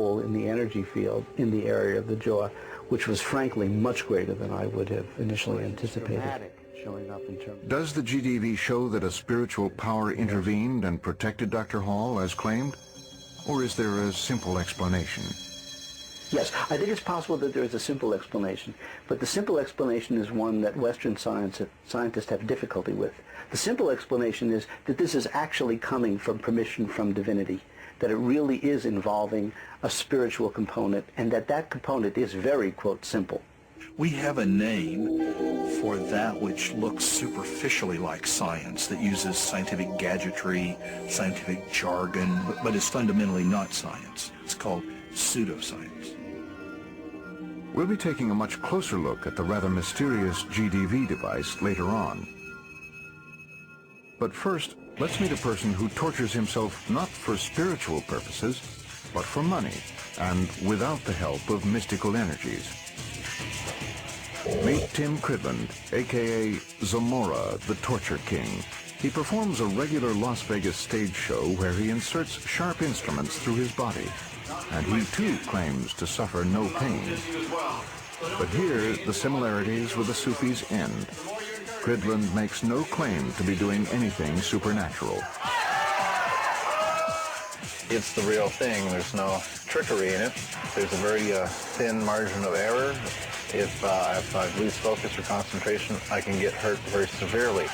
in the energy field in the area of the jaw, which was frankly much greater than I would have initially anticipated. Does the GDV show that a spiritual power intervened and protected Dr. Hall as claimed? Or is there a simple explanation? Yes, I think it's possible that there is a simple explanation, but the simple explanation is one that Western scientists have difficulty with. The simple explanation is that this is actually coming from permission from divinity, that it really is involving a spiritual component, and that component is very, quote, simple. We have a name for that which looks superficially like science, that uses scientific gadgetry, scientific jargon, but is fundamentally not science. It's called pseudoscience. We'll be taking a much closer look at the rather mysterious GDV device later on. But first, let's meet a person who tortures himself not for spiritual purposes, but for money, and without the help of mystical energies. Meet Tim Cridland, a.k.a. Zamora, the Torture King. He performs a regular Las Vegas stage show where he inserts sharp instruments through his body, and he too claims to suffer no pain. But here, the similarities with the Sufis end. Cridland makes no claim to be doing anything supernatural. It's the real thing. There's no trickery in it. There's a very thin margin of error. If I lose focus or concentration, I can get hurt very severely.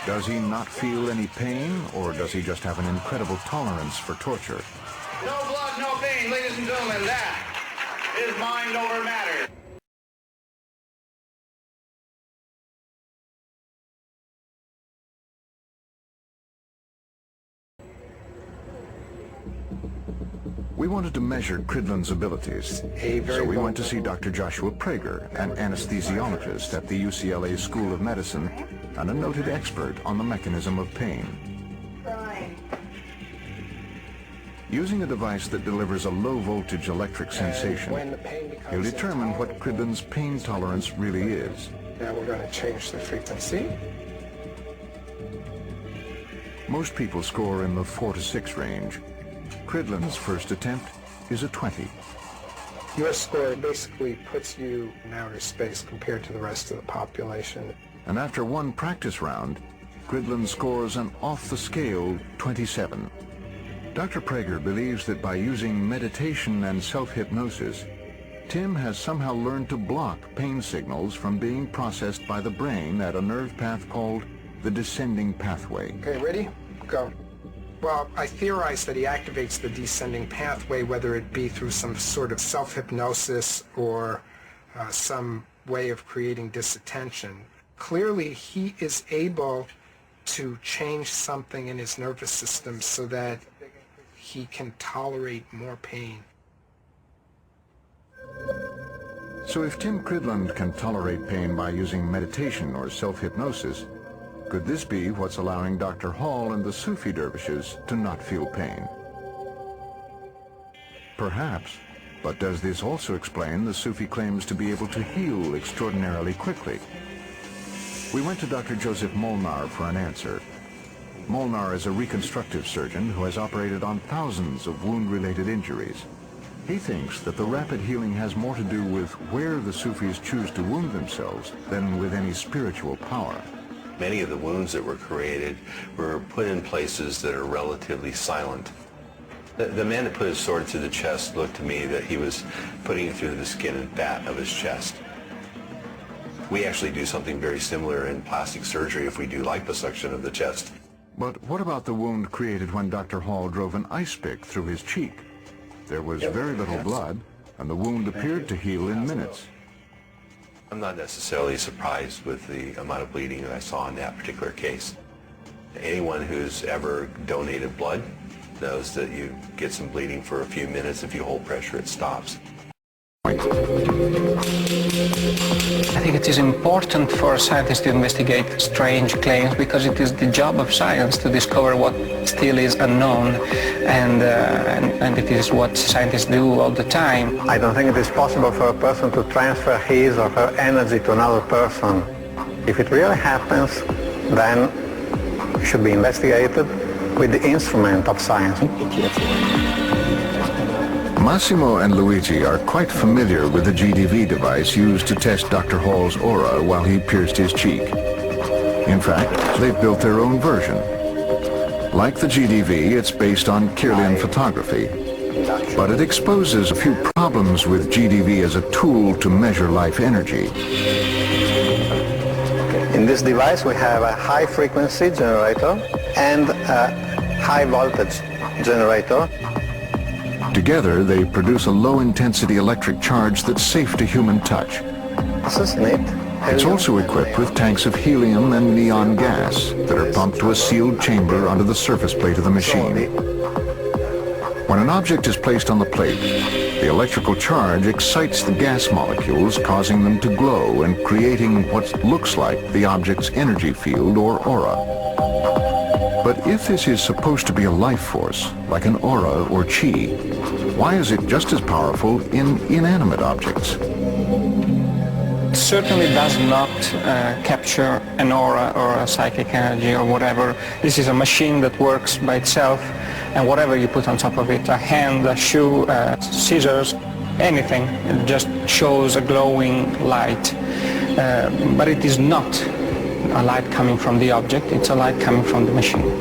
Does he not feel any pain, or does he just have an incredible tolerance for torture? No blood, no pain, ladies and gentlemen. That is mind over matter. We wanted to measure Cridland's abilities, so we went to see Dr. Joshua Prager, an anesthesiologist at the UCLA School of Medicine and a noted expert on the mechanism of pain. Using a device that delivers a low-voltage electric sensation, he'll determine what Cridland's pain tolerance really is. Now we're going to change the frequency. Most people score in the 4 to 6 range. Cridland's first attempt is a 20. Your score basically puts you in outer space compared to the rest of the population. And after one practice round, Cridland scores an off-the-scale 27. Dr. Prager believes that by using meditation and self-hypnosis, Tim has somehow learned to block pain signals from being processed by the brain at a nerve path called the descending pathway. Okay, ready? Go. Well, I theorize that he activates the descending pathway, whether it be through some sort of self-hypnosis or some way of creating disattention. Clearly, he is able to change something in his nervous system so that he can tolerate more pain. So if Tim Cridland can tolerate pain by using meditation or self-hypnosis, could this be what's allowing Dr. Hall and the Sufi dervishes to not feel pain? Perhaps, but does this also explain the Sufi claims to be able to heal extraordinarily quickly? We went to Dr. Joseph Molnar for an answer. Molnar is a reconstructive surgeon who has operated on thousands of wound-related injuries. He thinks that the rapid healing has more to do with where the Sufis choose to wound themselves than with any spiritual power. Many of the wounds that were created were put in places that are relatively silent. The man that put his sword through the chest looked to me that he was putting it through the skin and fat of his chest. We actually do something very similar in plastic surgery if we do liposuction of the chest. But what about the wound created when Dr. Hall drove an ice pick through his cheek? There was very little blood, and the wound appeared to heal in minutes. I'm not necessarily surprised with the amount of bleeding that I saw in that particular case. Anyone who's ever donated blood knows that you get some bleeding for a few minutes. If you hold pressure, it stops. I think it is important for scientists to investigate strange claims because it is the job of science to discover what still is unknown, and it is what scientists do all the time. I don't think it is possible for a person to transfer his or her energy to another person. If it really happens, then it should be investigated with the instrument of science. Massimo and Luigi are quite familiar with the GDV device used to test Dr. Hall's aura while he pierced his cheek. In fact, they've built their own version. Like the GDV, it's based on Kirlian photography, but it exposes a few problems with GDV as a tool to measure life energy. In this device we have a high frequency generator and a high voltage generator. Together, they produce a low-intensity electric charge that's safe to human touch. This is neat. It's also equipped with tanks of helium and neon gas that are pumped to a sealed chamber under the surface plate of the machine. When an object is placed on the plate, the electrical charge excites the gas molecules, causing them to glow and creating what looks like the object's energy field or aura. But if this is supposed to be a life force, like an aura or chi, why is it just as powerful in inanimate objects? It certainly does not capture an aura or a psychic energy or whatever. This is a machine that works by itself, and whatever you put on top of it, a hand, a shoe, scissors, anything, it just shows a glowing light. But it is not a light coming from the object, it's a light coming from the machine.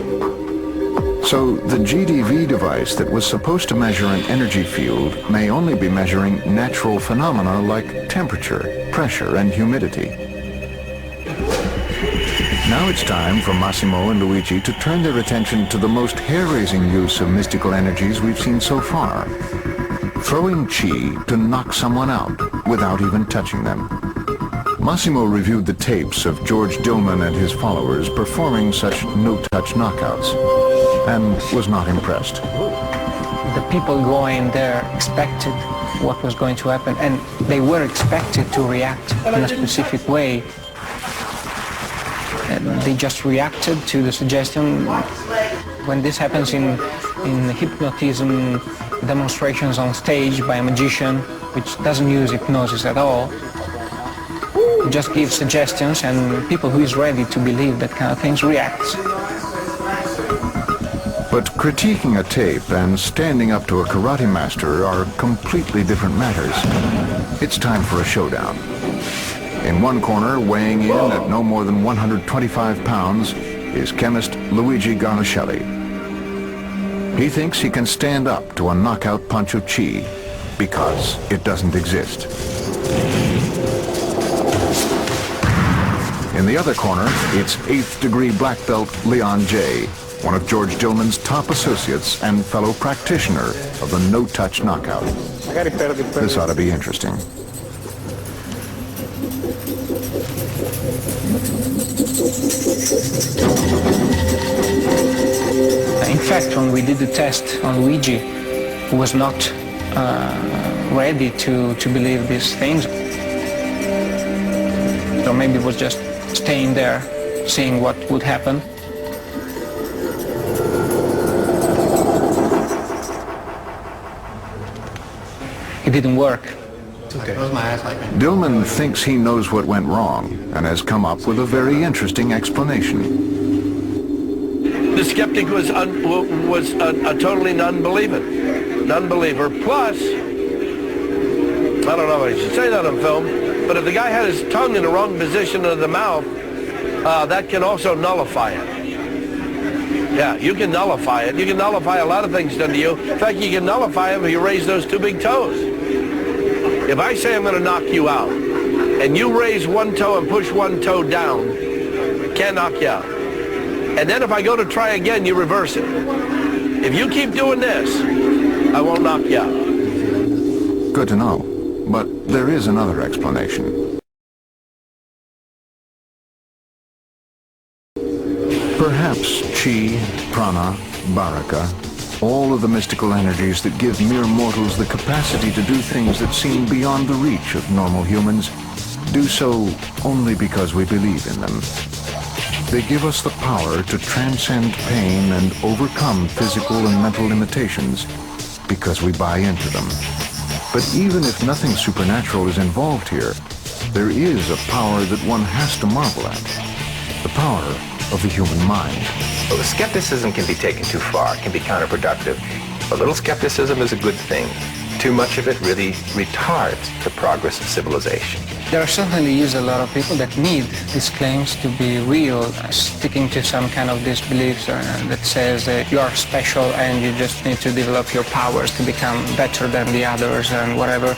So the GDV device that was supposed to measure an energy field may only be measuring natural phenomena like temperature, pressure, and humidity. Now it's time for Massimo and Luigi to turn their attention to the most hair-raising use of mystical energies we've seen so far. Throwing chi to knock someone out without even touching them. Massimo reviewed the tapes of George Dillman and his followers performing such no-touch knockouts and was not impressed. The people going there expected what was going to happen, and they were expected to react in a specific way. They just reacted to the suggestion. When this happens in hypnotism demonstrations on stage by a magician, which doesn't use hypnosis at all, just gives suggestions, and people who is ready to believe that kind of things reacts. But critiquing a tape and standing up to a karate master are completely different matters. It's time for a showdown. In one corner, weighing in at no more than 125 pounds, is chemist Luigi Garnaschelli. He thinks he can stand up to a knockout punch of chi because it doesn't exist. In the other corner, it's 8th degree black belt Leon J., one of George Dillman's top associates and fellow practitioner of the no-touch knockout. This ought to be interesting. In fact, when we did the test on Luigi, he was not ready to believe these things. So maybe it was just staying there, seeing what would happen. It didn't work. Okay. Dillman thinks he knows what went wrong and has come up with a very interesting explanation. The skeptic was a totally non-believer. Plus, I don't know if I should say that on film, but if the guy had his tongue in the wrong position of the mouth, that can also nullify it. Yeah, you can nullify it. You can nullify a lot of things done to you. In fact, you can nullify it if you raise those two big toes. If I say I'm going to knock you out, and you raise one toe and push one toe down, can't knock you out. And then if I go to try again, you reverse it. If you keep doing this, I won't knock you out. Good to know. But there is another explanation. Perhaps chi, prana, baraka, all of the mystical energies that give mere mortals the capacity to do things that seem beyond the reach of normal humans, do so only because we believe in them. They give us the power to transcend pain and overcome physical and mental limitations because we buy into them. But even if nothing supernatural is involved here, there is a power that one has to marvel at. The power of the human mind. Well, the skepticism can be taken too far, it can be counterproductive. A little skepticism is a good thing. Too much of it really retards the progress of civilization. There are certainly a lot of people that need these claims to be real, sticking to some kind of disbeliefs that says that you are special and you just need to develop your powers to become better than the others, and whatever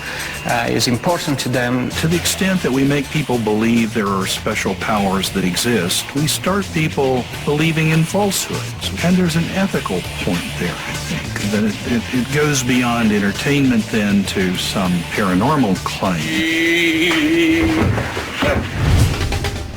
is important to them. To the extent that we make people believe there are special powers that exist, we start people believing in falsehoods. And there's an ethical point there, I think, that it goes beyond entertainment then to some paranormal claim.